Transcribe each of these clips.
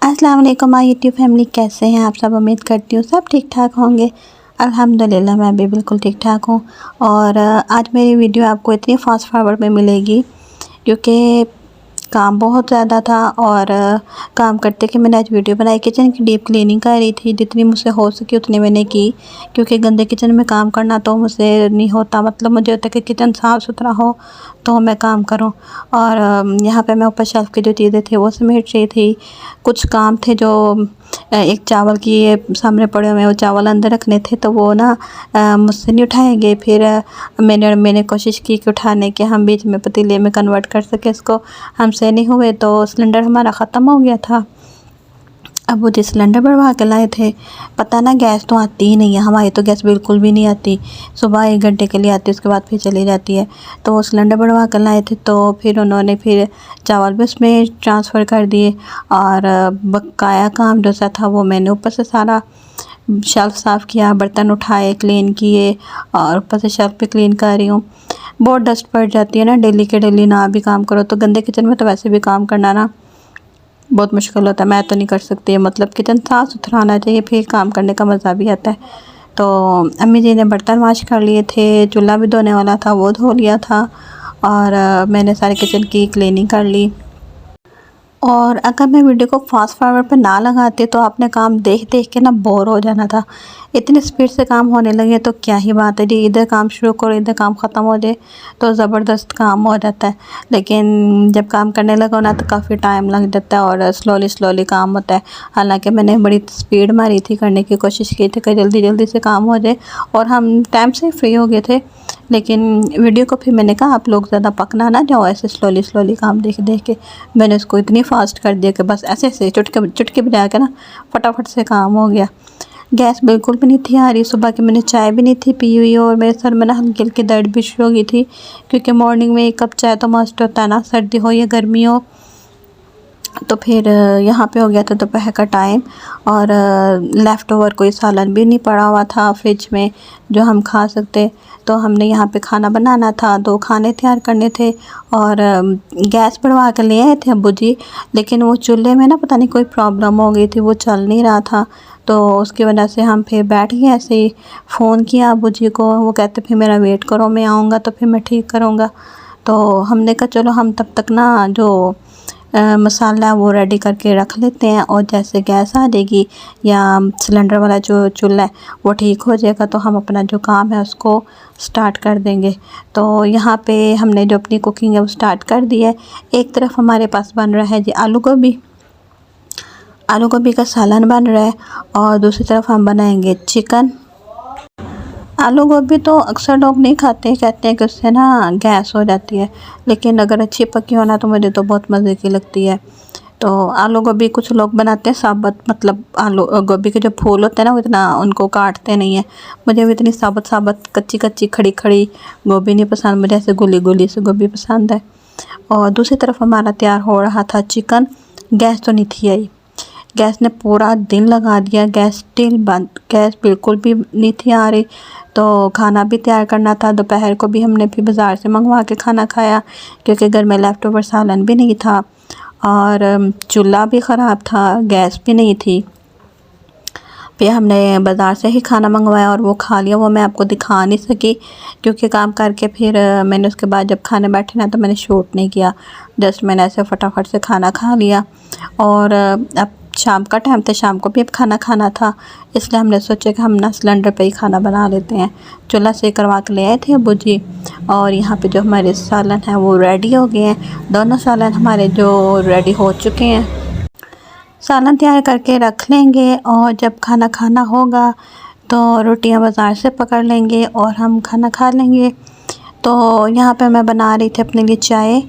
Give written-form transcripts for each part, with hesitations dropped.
अस्सलाम वालेकुम my YouTube family, कैसे हैं आप सब। उम्मीद करती हूँ सब ठीक ठाक होंगे। अल्हम्दुलिल्लाह मैं भी बिल्कुल ठीक ठाक हूँ। और आज मेरी वीडियो आपको इतनी फास्ट फॉरवर्ड में मिलेगी क्योंकि काम बहुत ज़्यादा था। और काम करते कि मैंने आज वीडियो बनाई। किचन की डीप क्लीनिंग कर रही थी, जितनी मुझसे हो सकी उतनी मैंने की, क्योंकि गंदे किचन में काम करना तो मुझसे नहीं होता। मतलब मुझे होता है कि किचन साफ़ सुथरा हो तो मैं काम करूं। और यहाँ पे मैं ऊपर शेल्फ़ की जो चीज़ें थी वो समेट रही थी। कुछ काम थे जो एक चावल की ये सामने पड़े हुए हैं, वो चावल अंदर रखने थे तो वो ना मुझसे नहीं उठाए गए। फिर मैंने कोशिश की कि उठाने के हम बीच में पतीले में कन्वर्ट कर सके इसको, हमसे नहीं हुए। तो सिलेंडर हमारा ख़त्म हो गया था। अब वो जो सिलेंडर बढ़वा के लाए थे, पता ना गैस तो आती ही नहीं है हमारी, तो गैस बिल्कुल भी नहीं आती। सुबह 1 घंटे के लिए आती है, उसके बाद फिर चली जाती है। तो वो सिलेंडर बढ़वा कर लाए थे, तो फिर उन्होंने फिर चावल भी उसमें ट्रांसफ़र कर दिए। और बकाया काम जो सा था वो मैंने ऊपर से सारा शेल्फ़ साफ़ किया, बर्तन उठाए, क्लीन किए, और ऊपर से शेल्फ़ भी क्लीन कर रही हूँ। बहुत डस्ट पड़ जाती है ना, डेली के डेली ना भी काम करो तो। गंदे किचन में तो वैसे भी काम करना ना बहुत मुश्किल होता है, मैं तो नहीं कर सकती। मतलब किचन साफ़ सुथरा होना चाहिए, फिर काम करने का मज़ा भी आता है। तो अम्मी जी ने बर्तन वॉश कर लिए थे, चूल्हा भी धोने वाला था वो धो लिया था, और मैंने सारे किचन की क्लीनिंग कर ली। और अगर मैं वीडियो को फास्ट फॉरवर्ड पे ना लगाती तो आपने काम देख देख के ना बोर हो जाना था। इतनी स्पीड से काम होने लगे तो क्या ही बात है जी, इधर काम शुरू करो इधर काम ख़त्म हो जाए तो ज़बरदस्त काम हो जाता है। लेकिन जब काम करने लगो ना तो काफ़ी टाइम लग जाता है और स्लोली स्लोली काम होता है। हालांकि मैंने बड़ी स्पीड मारी थी, करने की कोशिश की थी कि जल्दी जल्दी से काम हो जाए और हम टाइम से फ्री हो गए थे। लेकिन वीडियो को फिर मैंने कहा आप लोग ज़्यादा पकना ना जाओ, ऐसे स्लोली स्लोली काम देख देख के मैंने उसको इतनी फास्ट कर दिया कि बस ऐसे ऐसे चुटके बजा के ना फटाफट से काम हो गया। गैस बिल्कुल भी नहीं थी आ रही, सुबह की मैंने चाय भी नहीं थी पी हुई, और मेरे सर में ना हल्की हल्की दर्द भी शुरू हो गई थी, क्योंकि मॉर्निंग में 1 कप चाय तो मस्ट होता है ना, सर्दी हो या गर्मी हो। तो फिर यहाँ पे हो गया था दोपहर का टाइम, और लेफ़्ट ओवर कोई सालन भी नहीं पड़ा हुआ था फ्रिज में जो हम खा सकते। तो हमने यहाँ पे खाना बनाना था, 2 खाने तैयार करने थे। और गैस बढ़वा के ले आए थे अब्बू जी, लेकिन वो चूल्हे में ना पता नहीं कोई प्रॉब्लम हो गई थी, वो चल नहीं रहा था। तो उसकी वजह से हम फिर बैठ गए ऐसे ही। फ़ोन किया अब्बू जी को, वो कहते फिर मेरा वेट करो, मैं आऊँगा तो फिर मैं ठीक करूँगा। तो हमने कहा चलो हम तब तक ना जो मसाला वो रेडी करके रख लेते हैं, और जैसे गैस आ जाएगी या सिलेंडर वाला जो चूल्हा है वो ठीक हो जाएगा तो हम अपना जो काम है उसको स्टार्ट कर देंगे। तो यहाँ पे हमने जो अपनी कुकिंग है वो स्टार्ट कर दी है। एक तरफ हमारे पास बन रहा है जी आलू गोभी का सालन बन रहा है, और दूसरी तरफ हम बनाएंगे चिकन। आलू गोभी तो अक्सर लोग नहीं खाते, कहते हैं कि उससे ना गैस हो जाती है, लेकिन अगर अच्छी पकी हो ना तो मुझे तो बहुत मज़े की लगती है। तो आलू गोभी कुछ लोग बनाते हैं साबुत, मतलब आलू गोभी के जो फूल होते हैं ना वो इतना उनको काटते नहीं है। मुझे भी इतनी साबुत साबुत कच्ची कच्ची खड़ी खड़ी गोभी नहीं पसंद, मुझे ऐसे गुली गुली से गोभी पसंद है। और दूसरी तरफ हमारा तैयार हो रहा था चिकन। गैस तो नहीं थी आई, गैस ने पूरा दिन लगा दिया, गैस स्टिल बंद, गैस बिल्कुल भी नहीं थी आ रही। तो खाना भी तैयार करना था, दोपहर को भी हमने फिर बाज़ार से मंगवा के खाना खाया, क्योंकि घर में लेफ़्ट ओवर सालन भी नहीं था, और चूल्हा भी ख़राब था, गैस भी नहीं थी। फिर हमने बाज़ार से ही खाना मंगवाया और वो खा लिया। वो मैं आपको दिखा नहीं सकी क्योंकि काम करके फिर मैंने उसके बाद जब खाने बैठे ना तो मैंने शूट नहीं किया, जस्ट मैंने ऐसे फटाफट से खाना खा लिया। और अब शाम का टाइम था, शाम को भी अब खाना खाना था, इसलिए हमने सोचा कि हम ना सिलेंडर पे ही खाना बना लेते हैं। चूल्हा से करवा के ले आए थे अब्बू जी, और यहाँ पे जो हमारे सालन हैं वो रेडी हो गए हैं। दोनों सालन हमारे जो रेडी हो चुके हैं, सालन तैयार करके रख लेंगे, और जब खाना खाना होगा तो रोटियां बाज़ार से पकड़ लेंगे और हम खाना खा लेंगे। तो यहाँ पे मैं बना रही थी अपने लिए चाय।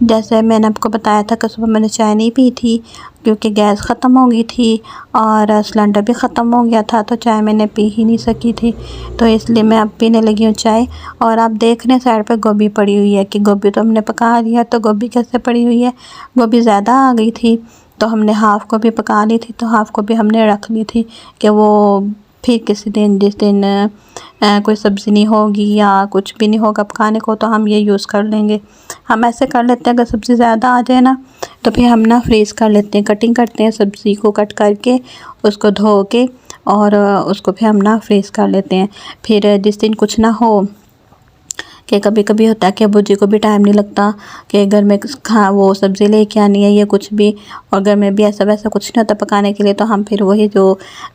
जैसे मैंने आपको बताया था कि सुबह मैंने चाय नहीं पी थी क्योंकि गैस ख़त्म हो गई थी और सिलेंडर भी ख़त्म हो गया था, तो चाय मैंने पी ही नहीं सकी थी, तो इसलिए मैं अब पीने लगी हूँ चाय। और आप देख रहे हैं साइड पे गोभी पड़ी हुई है, कि गोभी तो हमने पका लिया, तो गोभी कैसे पड़ी हुई है, गोभी ज़्यादा आ गई थी तो हमने हाफ़ गोभी पका ली थी, तो हाफ़ गोभी हमने रख ली थी कि वो फिर किसी दिन जिस दिन कोई सब्ज़ी नहीं होगी या कुछ भी नहीं होगा पकाने को, तो हम ये यूज़ कर लेंगे। हम ऐसे कर लेते हैं, अगर सब्ज़ी ज़्यादा आ जाए ना तो फिर हम ना फ्रीज़ कर लेते हैं, कटिंग करते हैं सब्ज़ी को, कट करके उसको धो के और उसको फिर हम ना फ्रीज़ कर लेते हैं। फिर जिस दिन कुछ ना हो कि कभी कभी होता है कि अब्बू जी को भी टाइम नहीं लगता कि घर में वो सब्ज़ी लेके आनी है या कुछ भी, और घर में भी ऐसा वैसा कुछ नहीं होता पकाने के लिए, तो हम फिर वही जो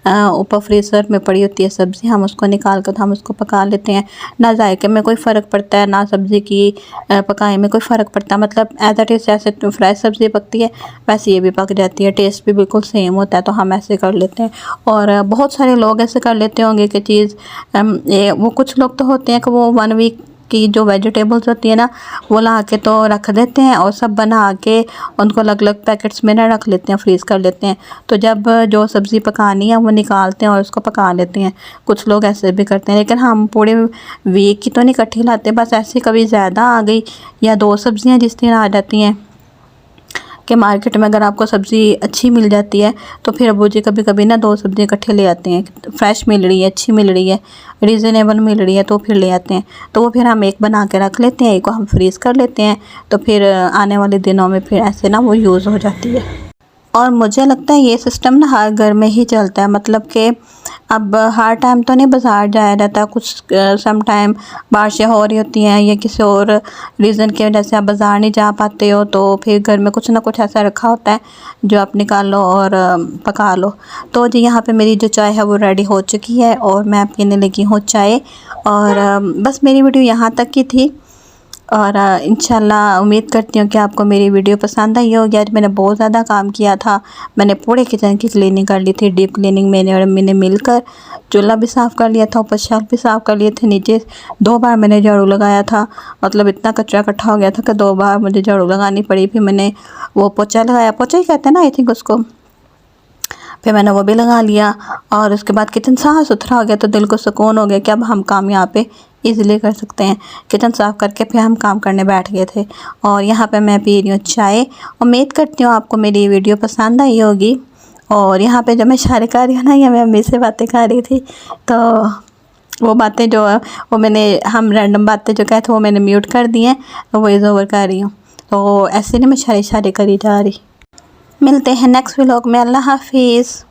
ऊपर फ्रीज़र में पड़ी होती है सब्ज़ी, हम उसको निकाल कर हम उसको पका लेते हैं। ना जायके में कोई फ़र्क पड़ता है, ना सब्ज़ी की पकाने में कोई फ़र्क पड़ता, मतलब एज अ टेस्ट जैसे फ्रेश सब्ज़ी पकती है वैसे ये भी पक जाती है, टेस्ट भी बिल्कुल सेम होता है। तो हम ऐसे कर लेते हैं, और बहुत सारे लोग ऐसे कर लेते होंगे कि चीज़ वो कुछ लोग तो होते हैं कि वो 1 वीक की जो वेजिटेबल्स होती है ना वो ला के तो रख देते हैं और सब बना के उनको अलग अलग पैकेट्स में ना रख लेते हैं, फ्रीज़ कर लेते हैं। तो जब जो सब्ज़ी पकानी है वो निकालते हैं और उसको पका लेते हैं। कुछ लोग ऐसे भी करते हैं, लेकिन हम पूरे वीक की तो नहीं इकट्ठी लाते, बस ऐसे कभी ज़्यादा आ गई या 2 सब्ज़ियाँ जिस दिन आ जाती हैं कि मार्केट में अगर आपको सब्ज़ी अच्छी मिल जाती है तो फिर अब्बू जी कभी कभी ना 2 सब्ज़ी इकट्ठे ले आते हैं, फ्रेश मिल रही है, अच्छी मिल रही है, रीज़नेबल मिल रही है, तो फिर ले आते हैं। तो वो फिर हम एक बना के रख लेते हैं, एक को हम फ्रीज़ कर लेते हैं, तो फिर आने वाले दिनों में फिर ऐसे ना वो यूज़ हो जाती है। और मुझे लगता है ये सिस्टम ना हर घर में ही चलता है, मतलब कि अब हर टाइम तो नहीं बाज़ार जाया जाता, कुछ सम टाइम बारिशें हो रही होती हैं या किसी और रीज़न की वजह से आप बाज़ार नहीं जा पाते हो, तो फिर घर में कुछ ना कुछ ऐसा रखा होता है जो आप निकाल लो और पका लो। तो जी यहाँ पे मेरी जो चाय है वो रेडी हो चुकी है और मैं पीने लगी हूँ चाय। और बस मेरी वीडियो यहाँ तक की थी, और इंशाल्लाह उम्मीद करती हूँ कि आपको मेरी वीडियो पसंद आई होगी। आज मैंने बहुत ज़्यादा काम किया था, मैंने पूरे किचन की क्लीनिंग कर ली थी, डीप क्लीनिंग मैंने और अम्मी ने मिलकर। चूल्हा भी साफ़ कर लिया था, ऊपर शेल्फ भी साफ़ कर लिए थे, नीचे 2 बार मैंने झाड़ू लगाया था, मतलब इतना कचरा इकट्ठा हो गया था कि 2 बार मुझे झाड़ू लगानी पड़ी। फिर मैंने वो पोछा लगाया, पोछा ही कहते हैं ना आई थिंक उसको, फिर मैंने वो भी लगा लिया और उसके बाद किचन साफ़ सुथरा हो गया, तो दिल को सुकून हो गया कि अब हम काम यहाँ पे इजीली कर सकते हैं। किचन साफ़ करके फिर हम काम करने बैठ गए थे, और यहाँ पे मैं पी रही हूँ चाय। उम्मीद करती हूँ आपको मेरी वीडियो पसंद आई होगी। और यहाँ पे जब मैं इशारे कर रही हूँ ना, या मैं अम्मी से बातें कर रही थी, तो वो बातें जो वो मैंने हम रैंडम बातें जो कहे थे वो मैंने म्यूट कर दी हैं, तो वॉइस ओवर कर रही हूँ। तो ऐसे नहीं मैं इशारे इशारे करी जा रही। मिलते हैं नेक्स्ट व्लॉग में। अल्लाह हाफिज़।